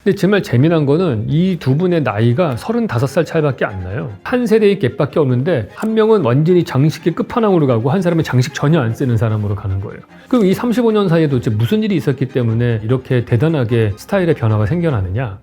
근데 정말 재미난 거는 이 두 분의 나이가 35살 차이밖에 안 나요. 한 세대의 갭밖에 없는데 한 명은 완전히 장식의 끝판왕으로 가고 한 사람은 장식 전혀 안 쓰는 사람으로 가는 거예요. 그럼 이 35년 사이에 도대체 무슨 일이 있었기 때문에 이렇게 대단하게 스타일의 변화가 생겨나느냐?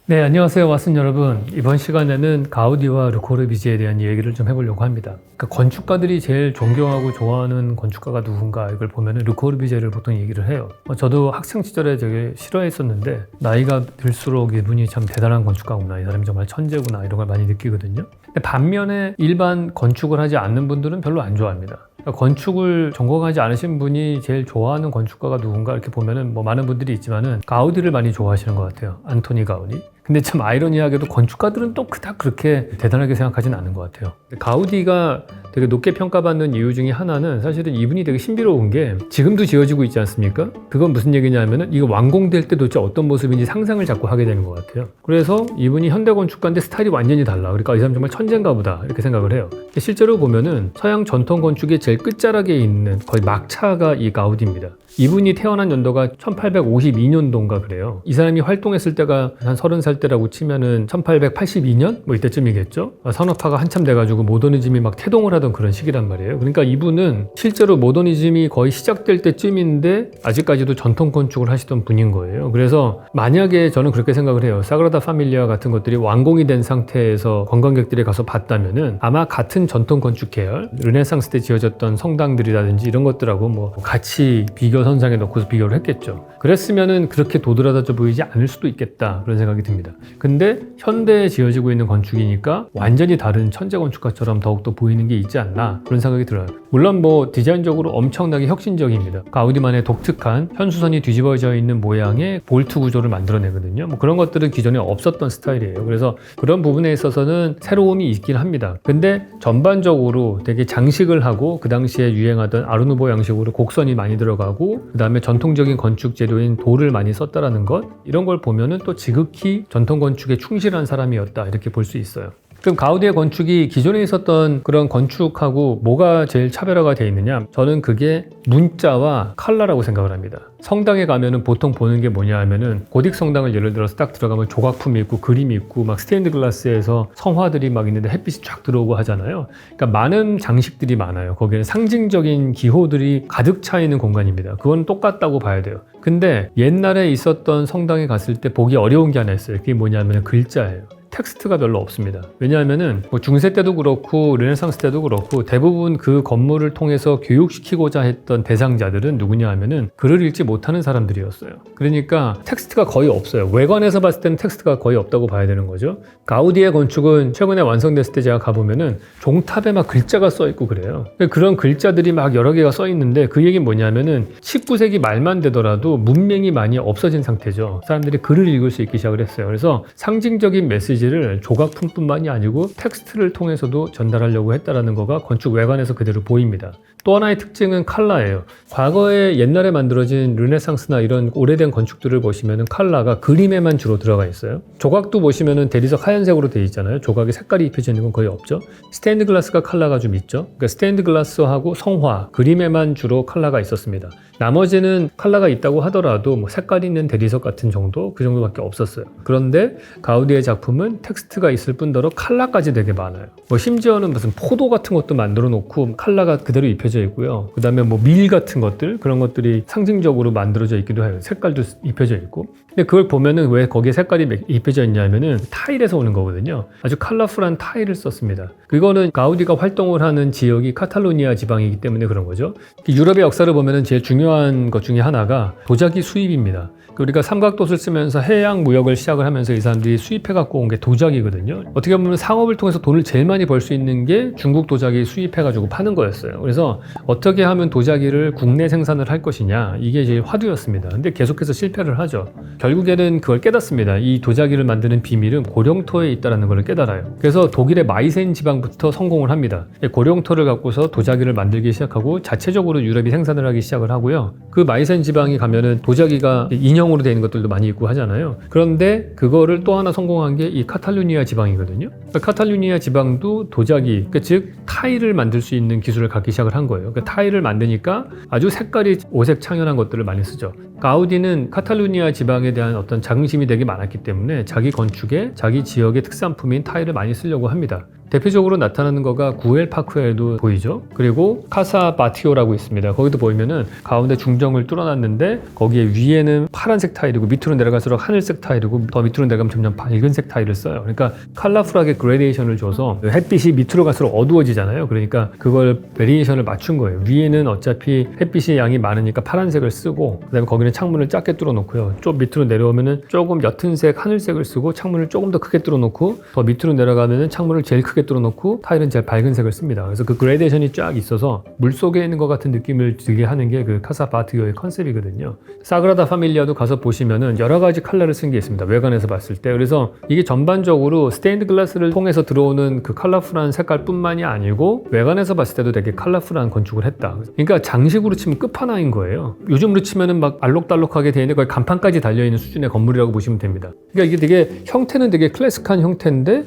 네, 안녕하세요, 왓슨 여러분. 이번 시간에는 가우디와 르코르비제에 대한 얘기를 좀 해보려고 합니다. 그러니까 건축가들이 제일 존경하고 좋아하는 건축가가 누군가 이걸 보면 르코르비제를 보통 얘기를 해요. 저도 학창 시절에 되게 싫어했었는데 나이가 들수록 이분이 참 대단한 건축가구나, 이 사람이 정말 천재구나, 이런 걸 많이 느끼거든요. 근데 반면에 일반 건축을 하지 않는 분들은 별로 안 좋아합니다. 그러니까 건축을 전공하지 않으신 분이 제일 좋아하는 건축가가 누군가 이렇게 보면은 뭐 많은 분들이 있지만은 가우디를 많이 좋아하시는 것 같아요. 안토니 가우디. 근데 참 아이러니하게도 건축가들은 또 그닥 그렇게 대단하게 생각하진 않은 것 같아요. 가우디가 되게 높게 평가받는 이유 중에 하나는 사실은 이분이 되게 신비로운 게 지금도 지어지고 있지 않습니까? 그건 무슨 얘기냐면은 이거 완공될 때 도대체 어떤 모습인지 상상을 자꾸 하게 되는 것 같아요. 그래서 이분이 현대 건축가인데 스타일이 완전히 달라. 그러니까 이 사람 정말 천재인가 보다 이렇게 생각을 해요. 실제로 보면은 서양 전통 건축의 제일 끝자락에 있는 거의 막차가 이 가우디입니다. 이분이 태어난 연도가 1852년도인가 그래요. 이 사람이 활동했을 때가 한 30살 때라고 치면은 1882년? 뭐 이때쯤이겠죠? 산업화가 한참 돼가지고 모더니즘이 막 태동을 하던 그런 시기란 말이에요. 그러니까 이분은 실제로 모더니즘이 거의 시작될 때쯤인데 아직까지도 전통 건축을 하시던 분인 거예요. 그래서 만약에 저는 그렇게 생각을 해요. 사그라다 파밀리아 같은 것들이 완공이 된 상태에서 관광객들이 가서 봤다면은 아마 같은 전통 건축 계열, 르네상스 때 지어졌던 성당들이라든지 이런 것들하고 뭐 같이 비교 선상에 넣고서 비교를 했겠죠. 그랬으면은 그렇게 도드라져 보이지 않을 수도 있겠다, 그런 생각이 듭니다. 근데 현대에 지어지고 있는 건축이니까 완전히 다른 천재 건축가처럼 더욱더 보이는 게 있지 않나, 그런 생각이 들어요. 물론 뭐 디자인적으로 엄청나게 혁신적입니다. 가우디만의 독특한 현수선이 뒤집어져 있는 모양의 볼트 구조를 만들어내거든요. 뭐 그런 것들은 기존에 없었던 스타일이에요. 그래서 그런 부분에 있어서는 새로움이 있긴 합니다. 근데 전반적으로 되게 장식을 하고 그 당시에 유행하던 아르누보 양식으로 곡선이 많이 들어가고 그 다음에 전통적인 건축 재료인 돌을 많이 썼다라는 것, 이런 걸 보면은 또 지극히 전통 건축에 충실한 사람이었다, 이렇게 볼 수 있어요. 그럼 가우디의 건축이 기존에 있었던 그런 건축하고 뭐가 제일 차별화가 되어 있느냐? 저는 그게 문자와 컬러라고 생각을 합니다. 성당에 가면은 보통 보는 게 뭐냐 하면은 고딕 성당을 예를 들어서 딱 들어가면 조각품이 있고 그림이 있고 막 스테인드 글라스에서 성화들이 막 있는데 햇빛이 쫙 들어오고 하잖아요. 그러니까 많은 장식들이 많아요. 거기에는 상징적인 기호들이 가득 차 있는 공간입니다. 그건 똑같다고 봐야 돼요. 근데 옛날에 있었던 성당에 갔을 때 보기 어려운 게 하나 있어요. 그게 뭐냐면 글자예요. 텍스트가 별로 없습니다. 왜냐하면은 뭐 중세 때도 그렇고 르네상스 때도 그렇고 대부분 그 건물을 통해서 교육시키고자 했던 대상자들은 누구냐 하면은 글을 읽지 못하는 사람들이었어요. 그러니까 텍스트가 거의 없어요. 외관에서 봤을 때는 텍스트가 거의 없다고 봐야 되는 거죠. 가우디의 건축은 최근에 완성됐을 때 제가 가보면은 종탑에 막 글자가 써 있고 그래요. 그런 글자들이 막 여러 개가 써 있는데 그 얘기는 뭐냐면은 19세기 말만 되더라도 문명이 많이 없어진 상태죠. 사람들이 글을 읽을 수 있기 시작을 했어요. 그래서 상징적인 메시지를 조각품뿐만이 아니고 텍스트를 통해서도 전달하려고 했다라는 거가 건축 외관에서 그대로 보입니다. 또 하나의 특징은 컬러예요. 과거에 옛날에 만들어진 르네상스나 이런 오래된 건축들을 보시면은 컬러가 그림에만 주로 들어가 있어요. 조각도 보시면은 대리석 하얀색으로 되어 있잖아요. 조각에 색깔이 입혀져 있는 건 거의 없죠. 스테인드 글라스가 컬러가 좀 있죠. 그러니까 스테인드 글라스하고 성화, 그림에만 주로 컬러가 있었습니다. 나머지는 컬러가 있다고 하더라도 뭐 색깔 있는 대리석 같은 정도, 그 정도밖에 없었어요. 그런데 가우디의 작품은 텍스트가 있을 뿐더러 컬러까지 되게 많아요. 뭐 심지어는 무슨 포도 같은 것도 만들어 놓고 컬러가 그대로 입혀져 있고요. 그 다음에 뭐 밀 같은 것들, 그런 것들이 상징적으로 만들어져 있기도 해요. 색깔도 입혀져 있고. 근데 그걸 보면은 왜 거기에 색깔이 입혀져 있냐면은 타일에서 오는 거거든요. 아주 컬러풀한 타일을 썼습니다. 그거는 가우디가 활동을 하는 지역이 카탈로니아 지방이기 때문에 그런 거죠. 유럽의 역사를 보면은 제일 중요한 것 중에 하나가 도자기 수입입니다. 우리가 삼각돛을 쓰면서 해양 무역을 시작을 하면서 이 사람들이 수입해 갖고 온 게 도자기거든요. 어떻게 보면 상업을 통해서 돈을 제일 많이 벌 수 있는 게 중국 도자기 수입해 가지고 파는 거였어요. 그래서 어떻게 하면 도자기를 국내 생산을 할 것이냐, 이게 이제 화두였습니다. 근데 계속해서 실패를 하죠. 결국에는 그걸 깨닫습니다. 이 도자기를 만드는 비밀은 고령토에 있다는 걸 깨달아요. 그래서 독일의 마이센 지방부터 성공을 합니다. 고령토를 갖고서 도자기를 만들기 시작하고 자체적으로 유럽이 생산을 하기 시작을 하고요. 그 마이센 지방에 가면은 도자기가 인형으로 되어 있는 것들도 많이 있고 하잖아요. 그런데 그거를 또 하나 성공한 게 이 이 카탈루니아 지방이거든요. 그러니까 카탈루니아 지방도 도자기, 그러니까 즉 타일을 만들 수 있는 기술을 갖기 시작을 한 거예요. 그러니까 타일을 만드니까 아주 색깔이 오색 창연한 것들을 많이 쓰죠. 가우디는 카탈루니아 지방에 대한 어떤 자긍심이 되게 많았기 때문에 자기 건축에 자기 지역의 특산품인 타일을 많이 쓰려고 합니다. 대표적으로 나타나는 거가 구엘 파크에도 보이죠. 그리고 카사 바티오라고 있습니다. 거기도 보이면은 가운데 중정을 뚫어놨는데 거기에 위에는 파란색 타일이고 밑으로 내려갈수록 하늘색 타일이고 더 밑으로 내려가면 점점 밝은색 타일을 써요. 그러니까 컬러풀하게 그레데이션을 줘서 햇빛이 밑으로 갈수록 어두워지잖아요. 그러니까 그걸 베리에이션을 맞춘 거예요. 위에는 어차피 햇빛의 양이 많으니까 파란색을 쓰고 그다음에 거기는 창문을 작게 뚫어놓고요. 좀 밑으로 내려오면은 조금 옅은색 하늘색을 쓰고 창문을 조금 더 크게 뚫어놓고 더 밑으로 내려가면은 창문을 제일 크게 뚫어놓고 타일은 제일 밝은 색을 씁니다. 그래서 그 그레데이션이 쫙 있어서 물속에 있는 것 같은 느낌을 들게 하는 게 그 카사 바티오의 컨셉이거든요. 사그라다 파밀리아도 가서 보시면은 여러 가지 컬러를 쓴 게 있습니다. 외관에서 봤을 때. 그래서 이게 전반적으로 스테인드 글라스를 통해서 들어오는 그 컬러풀한 색깔뿐만이 아니고 외관에서 봤을 때도 되게 컬러풀한 건축을 했다. 그러니까 장식으로 치면 끝판왕인 거예요. 요즘으로 치면은 막 알록달록하게 되어 있는 거의 간판까지 달려있는 수준의 건물이라고 보시면 됩니다. 그러니까 이게 되게 형태는 되게 클래식한 형태인데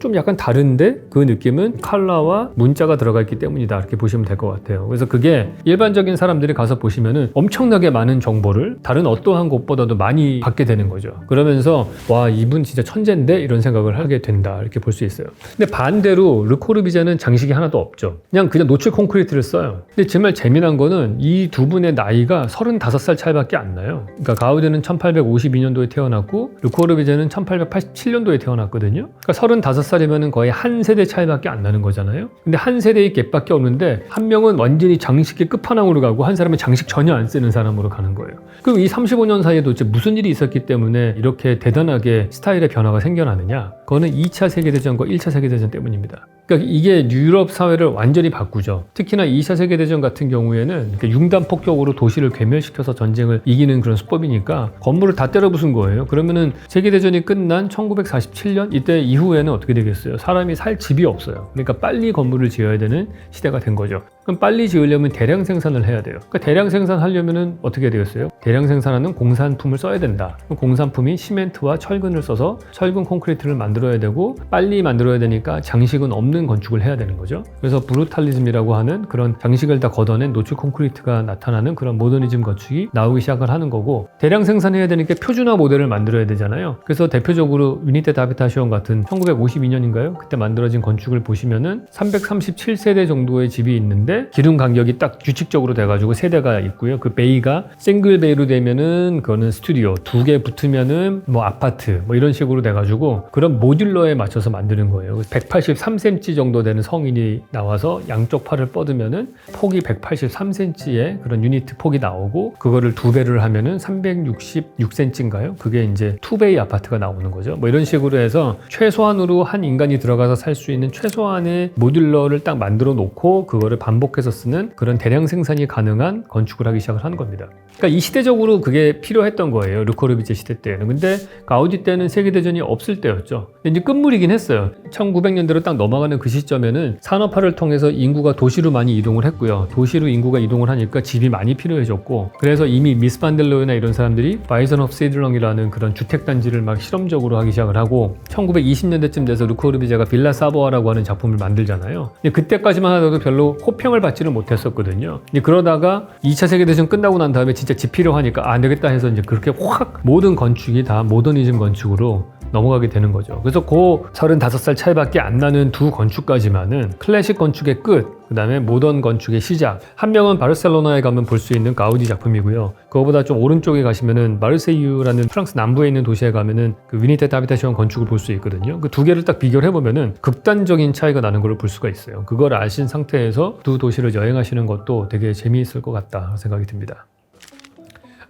좀 약간 다른데 그 느낌은 컬러와 문자가 들어가 있기 때문이다. 이렇게 보시면 될 것 같아요. 그래서 그게 일반적인 사람들이 가서 보시면은 엄청나게 많은 정보를 다른 어떠한 곳보다도 많이 받게 되는 거죠. 그러면서 와, 이분 진짜 천재인데 이런 생각을 하게 된다. 이렇게 볼 수 있어요. 근데 반대로 르코르비제는 장식이 하나도 없죠. 그냥 노출 콘크리트를 써요. 근데 정말 재미난 거는 이 두 분의 나이가 35살 차이밖에 안 나요. 그러니까 가우디는 1852년도에 태어났고 르코르비제는 1887년도에 태어났거든요. 그러니까 35살이면 거의 한 세대 차이밖에 안 나는 거잖아요. 근데 한 세대의 갭밖에 없는데 한 명은 완전히 장식의 끝판왕으로 가고 한 사람은 장식 전혀 안 쓰는 사람으로 가는 거예요. 그럼 이 35년 사이에 도대체 무슨 일이 있었기 때문에 이렇게 대단하게 스타일의 변화가 생겨나느냐? 그거는 2차 세계대전과 1차 세계대전 때문입니다. 그러니까 이게 유럽 사회를 완전히 바꾸죠. 특히나 2차 세계대전 같은 경우에는 융단 폭격으로 도시를 괴멸시켜서 전쟁을 이기는 그런 수법이니까 건물을 다 때려 부순 거예요. 그러면은 세계대전이 끝난 1947년 이때 이후에는 어떻게 되겠어요? 사람이 살 집이 없어요. 그러니까 빨리 건물을 지어야 되는 시대가 된 거죠. 그럼 빨리 지으려면 대량 생산을 해야 돼요. 그러니까 대량 생산하려면 어떻게 되겠어요? 대량 생산하는 공산품을 써야 된다. 공산품이 시멘트와 철근을 써서 철근 콘크리트를 만들어야 되고 빨리 만들어야 되니까 장식은 없는 건축을 해야 되는 거죠. 그래서 브루탈리즘이라고 하는 그런 장식을 다 걷어낸 노출 콘크리트가 나타나는 그런 모더니즘 건축이 나오기 시작을 하는 거고 대량 생산해야 되니까 표준화 모델을 만들어야 되잖아요. 그래서 대표적으로 유니테 다비타시온 같은 1952년인가요? 그때 만들어진 건축을 보시면은 337세대 정도의 집이 있는데 기둥 간격이 딱 규칙적으로 돼가지고 세대가 있고요. 그 베이가 싱글 베이로 되면은 그거는 스튜디오, 2개 붙으면은 뭐 아파트 뭐 이런 식으로 돼가지고 그런 모듈러에 맞춰서 만드는 거예요. 183cm 정도 되는 성인이 나와서 양쪽 팔을 뻗으면은 폭이 183cm의 그런 유니트 폭이 나오고 그거를 2배를 하면은 366cm인가요? 그게 이제 2베이 아파트가 나오는 거죠. 뭐 이런 식으로 해서 최소한으로 한 인간이 들어가서 살 수 있는 최소한의 모듈러를 딱 만들어 놓고 그거를 반복해서 쓰는 그런 대량 생산이 가능한 건축을 하기 시작을 하는 겁니다. 그러니까 이 시대적으로 그게 필요했던 거예요. 르코르비제 시대 때는. 근데 가우디 때는 세계대전이 없을 때였죠. 근데 이제 끝물이긴 했어요. 1900년대로 딱 넘어가는 그 시점에는 산업화를 통해서 인구가 도시로 많이 이동을 했고요. 도시로 인구가 이동을 하니까 집이 많이 필요해졌고 그래서 이미 미스 반델로이나 이런 사람들이 바이선업 세들렁이라는 그런 주택단지를 막 실험적으로 하기 시작을 하고 1920년대쯤 돼서 르코르비제가 빌라 사보아라고 하는 작품을 만들잖아요. 근데 그때까지만 하더라도 별로 호평을 받지는 못했었거든요. 그러다가 2차 세계대전 끝나고 난 다음에 진짜 집 필요하니까 안 되겠다 해서 이제 그렇게 확 모든 건축이 다 모더니즘 건축으로 넘어가게 되는 거죠. 그래서 그 35살 차이밖에 안 나는 두 건축가지만은 클래식 건축의 끝, 그 다음에 모던 건축의 시작. 한 명은 바르셀로나에 가면 볼 수 있는 가우디 작품이고요. 그거보다 좀 오른쪽에 가시면은 마르세유라는 프랑스 남부에 있는 도시에 가면은 그 위니테 다비타시온 건축을 볼 수 있거든요. 그 두 개를 딱 비교를 해보면은 극단적인 차이가 나는 걸 볼 수가 있어요. 그걸 아신 상태에서 두 도시를 여행하시는 것도 되게 재미있을 것 같다 생각이 듭니다.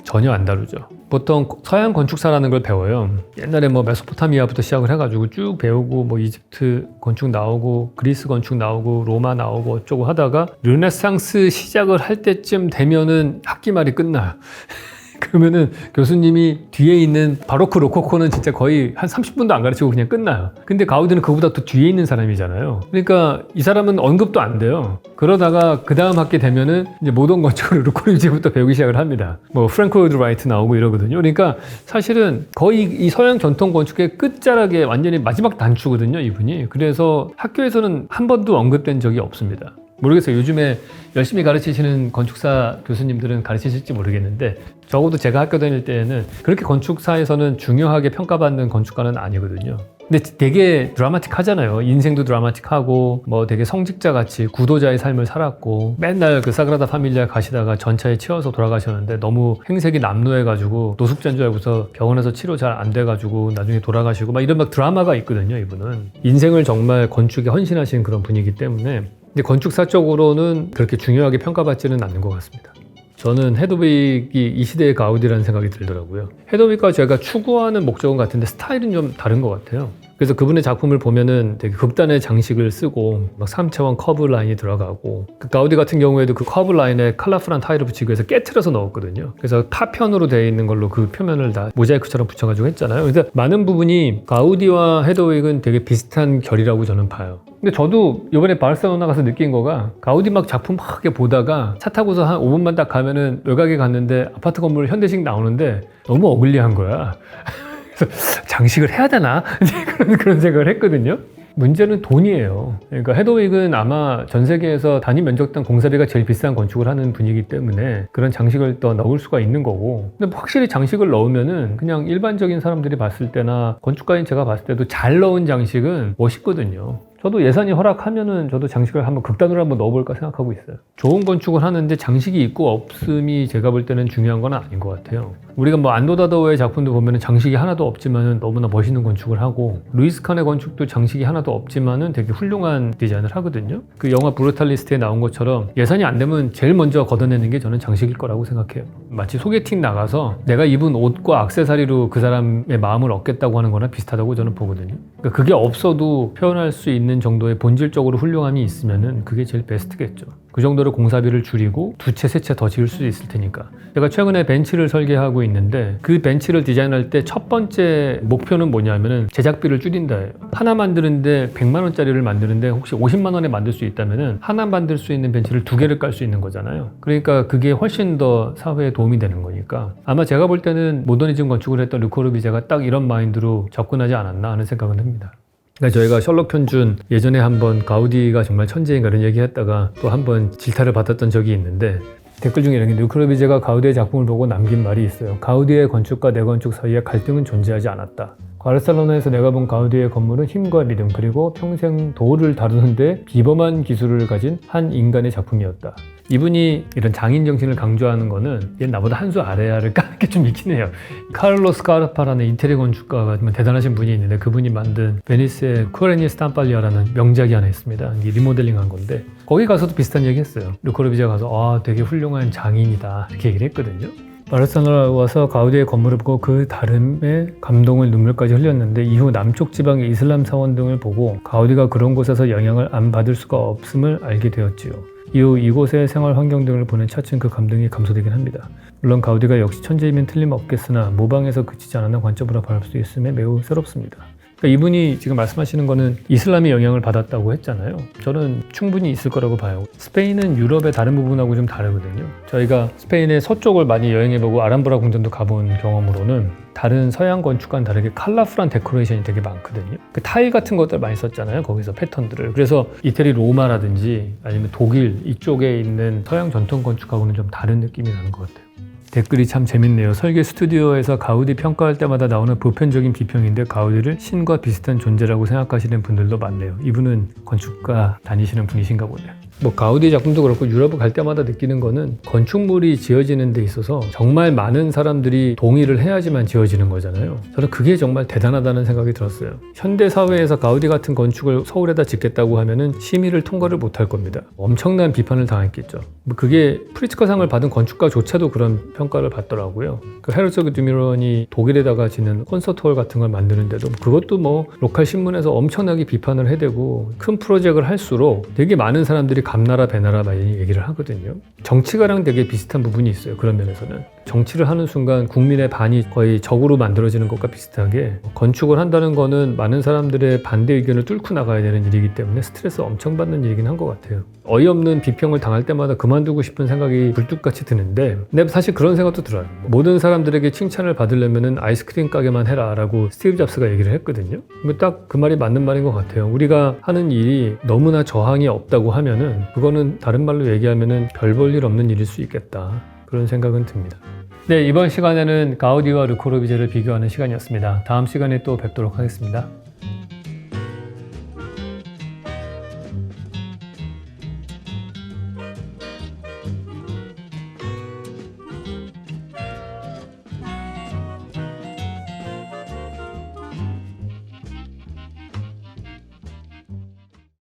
전혀 안 다르죠. 보통 서양 건축사라는 걸 배워요. 옛날에 뭐 메소포타미아부터 시작을 해가지고 쭉 배우고 뭐 이집트 건축 나오고 그리스 건축 나오고 로마 나오고 어쩌고 하다가 르네상스 시작을 할 때쯤 되면은 학기말이 끝나요. 그러면은 교수님이 뒤에 있는 바로크 로코코는 진짜 거의 한 30분도 안 가르치고 그냥 끝나요. 근데 가우디는 그보다 더 뒤에 있는 사람이잖아요. 그러니까 이 사람은 언급도 안 돼요. 그러다가 그 다음 학기 되면은 이제 모던 건축을 르코르비제부터 배우기 시작을 합니다. 뭐 프랭크 로이드 라이트 나오고 이러거든요. 그러니까 사실은 거의 이 서양 전통 건축의 끝자락에 완전히 마지막 단추거든요, 이분이. 그래서 학교에서는 한 번도 언급된 적이 없습니다. 모르겠어요. 요즘에 열심히 가르치시는 건축사 교수님들은 가르치실지 모르겠는데 적어도 제가 학교 다닐 때에는 그렇게 건축사에서는 중요하게 평가받는 건축가는 아니거든요. 근데 되게 드라마틱하잖아요. 인생도 드라마틱하고 뭐 되게 성직자같이 구도자의 삶을 살았고 맨날 그 사그라다 파밀리아 가시다가 전차에 치여서 돌아가셨는데 너무 행색이 남루해가지고 노숙자인 줄 알고서 병원에서 치료 잘 안 돼가지고 나중에 돌아가시고 막 이런 막 드라마가 있거든요. 이분은 인생을 정말 건축에 헌신하신 그런 분이기 때문에 근데 건축사적으로는 그렇게 중요하게 평가받지는 않는 것 같습니다. 저는 헤더윅이 이 시대의 가우디라는 생각이 들더라고요. 헤더윅과 제가 추구하는 목적은 같은데 스타일은 좀 다른 것 같아요. 그래서 그분의 작품을 보면은 되게 극단의 장식을 쓰고 막 3차원 커브 라인이 들어가고 그 가우디 같은 경우에도 그 커브 라인에 컬러풀한 타일을 붙이기 위해서 깨트려서 넣었거든요. 그래서 파편으로 되어 있는 걸로 그 표면을 다 모자이크처럼 붙여가지고 했잖아요. 그래서 많은 부분이 가우디와 헤더윅은 되게 비슷한 결이라고 저는 봐요. 근데 저도 이번에 바르셀로나 가서 느낀 거가 가우디 막 작품 막 이렇게 보다가 차 타고서 한 5분만 딱 가면은 외곽에 갔는데 아파트 건물 현대식 나오는데 너무 어글리한 거야. 그래서 장식을 해야 되나? 그런 생각을 했거든요. 문제는 돈이에요. 그러니까 헤더윅은 아마 전 세계에서 단위 면적당 공사비가 제일 비싼 건축을 하는 분이기 때문에 그런 장식을 더 넣을 수가 있는 거고 근데 확실히 장식을 넣으면은 그냥 일반적인 사람들이 봤을 때나 건축가인 제가 봤을 때도 잘 넣은 장식은 멋있거든요. 저도 예산이 허락하면은 저도 장식을 한번 극단으로 한번 넣어볼까 생각하고 있어요. 좋은 건축을 하는데 장식이 있고 없음이 제가 볼 때는 중요한 건 아닌 것 같아요. 우리가 뭐 안도다더의 작품도 보면은 장식이 하나도 없지만은 너무나 멋있는 건축을 하고 루이스 칸의 건축도 장식이 하나도 없지만은 되게 훌륭한 디자인을 하거든요. 그 영화 브루탈리스트에 나온 것처럼 예산이 안 되면 제일 먼저 걷어내는 게 저는 장식일 거라고 생각해요. 마치 소개팅 나가서 내가 입은 옷과 액세서리로 그 사람의 마음을 얻겠다고 하는 거나 비슷하다고 저는 보거든요. 그러니까 그게 없어도 표현할 수 있는 정도의 본질적으로 훌륭함이 있으면은 그게 제일 베스트겠죠. 그 정도로 공사비를 줄이고 두 채, 세 채 더 지을 수 있을 테니까. 제가 최근에 벤치를 설계하고 있는데 그 벤치를 디자인할 때 첫 번째 목표는 뭐냐면은 제작비를 줄인다예요. 하나 만드는데 100만 원짜리를 만드는데 혹시 50만 원에 만들 수 있다면은 하나 만들 수 있는 벤치를 두 개를 깔 수 있는 거잖아요. 그러니까 그게 훨씬 더 사회에 도움이 되는 거니까 아마 제가 볼 때는 모더니즘 건축을 했던 르코르비제가 딱 이런 마인드로 접근하지 않았나 하는 생각은 듭니다. 그러니까 저희가 셜록 편준 예전에 한번 가우디가 정말 천재인가 이런 얘기 했다가 또 한번 질타를 받았던 적이 있는데 댓글 중에 이런 게 르코르비제가 가우디의 작품을 보고 남긴 말이 있어요. 가우디의 건축과 내 건축 사이에 갈등은 존재하지 않았다. 바르셀로나에서 내가 본 가우디의 건물은 힘과 리듬 그리고 평생 돌을 다루는데 비범한 기술을 가진 한 인간의 작품이었다. 이분이 이런 장인 정신을 강조하는 거는 얘 나보다 한 수 아래야를 까는 게 좀 있긴 해요. 카를로스 카르파라는 인테리어 건축가가 대단하신 분이 있는데 그분이 만든 베니스의 쿠아레니 스탄팔리아라는 명작이 하나 있습니다. 리모델링 한 건데 거기 가서도 비슷한 얘기 했어요. 르코르비제가 가서 되게 훌륭한 장인이다 이렇게 얘기를 했거든요. 바르셀로나 와서 가우디의 건물을 보고 그 다름에 감동을 눈물까지 흘렸는데 이후 남쪽 지방의 이슬람 사원 등을 보고 가우디가 그런 곳에서 영향을 안 받을 수가 없음을 알게 되었지요. 이후 이곳의 생활 환경 등을 보는 차츰 그 감동이 감소되긴 합니다. 물론 가우디가 역시 천재이면 틀림없겠으나 모방에서 그치지 않는 관점으로 바라볼 수 있음에 매우 새롭습니다. 그러니까 이분이 지금 말씀하시는 거는 이슬람의 영향을 받았다고 했잖아요. 저는 충분히 있을 거라고 봐요. 스페인은 유럽의 다른 부분하고 좀 다르거든요. 저희가 스페인의 서쪽을 많이 여행해보고 아람브라 궁전도 가본 경험으로는 다른 서양 건축과는 다르게 컬러풀한 데코레이션이 되게 많거든요. 그 타일 같은 것들 많이 썼잖아요. 거기서 패턴들을. 그래서 이태리 로마라든지 아니면 독일 이쪽에 있는 서양 전통 건축하고는 좀 다른 느낌이 나는 것 같아요. 댓글이 참 재밌네요. 설계 스튜디오에서 가우디 평가할 때마다 나오는 보편적인 비평인데 가우디를 신과 비슷한 존재라고 생각하시는 분들도 많네요. 이분은 건축가 다니시는 분이신가 보네요. 뭐 가우디 작품도 그렇고 유럽을 갈 때마다 느끼는 거는 건축물이 지어지는 데 있어서 정말 많은 사람들이 동의를 해야지만 지어지는 거잖아요. 저는 그게 정말 대단하다는 생각이 들었어요. 현대 사회에서 가우디 같은 건축을 서울에다 짓겠다고 하면은 심의를 통과를 못할 겁니다. 엄청난 비판을 당했겠죠. 그게 프리츠커상을 받은 건축가조차도 그런 평가를 받더라고요. 그 헤르조그 듀미론이 독일에다가 짓는 콘서트홀 같은 걸 만드는데도 그것도 뭐 로컬 신문에서 엄청나게 비판을 해대고 큰 프로젝트를 할수록 되게 많은 사람들이 감나라 배나라 많이 얘기를 하거든요. 정치가랑 되게 비슷한 부분이 있어요. 그런 면에서는. 정치를 하는 순간 국민의 반이 거의 적으로 만들어지는 것과 비슷하게 건축을 한다는 거는 많은 사람들의 반대 의견을 뚫고 나가야 되는 일이기 때문에 스트레스 엄청 받는 일이긴 한 것 같아요. 어이없는 비평을 당할 때마다 그만두고 싶은 생각이 불뚝같이 드는데 근데 사실 그런 생각도 들어요. 모든 사람들에게 칭찬을 받으려면 아이스크림 가게만 해라 라고 스티브 잡스가 얘기를 했거든요. 딱 그 말이 맞는 말인 것 같아요. 우리가 하는 일이 너무나 저항이 없다고 하면은 그거는 다른 말로 얘기하면은 별 볼 일 없는 일일 수 있겠다, 그런 생각은 듭니다. 네, 이번 시간에는 가우디와 르 코르비제를 비교하는 시간이었습니다. 다음 시간에 또 뵙도록 하겠습니다.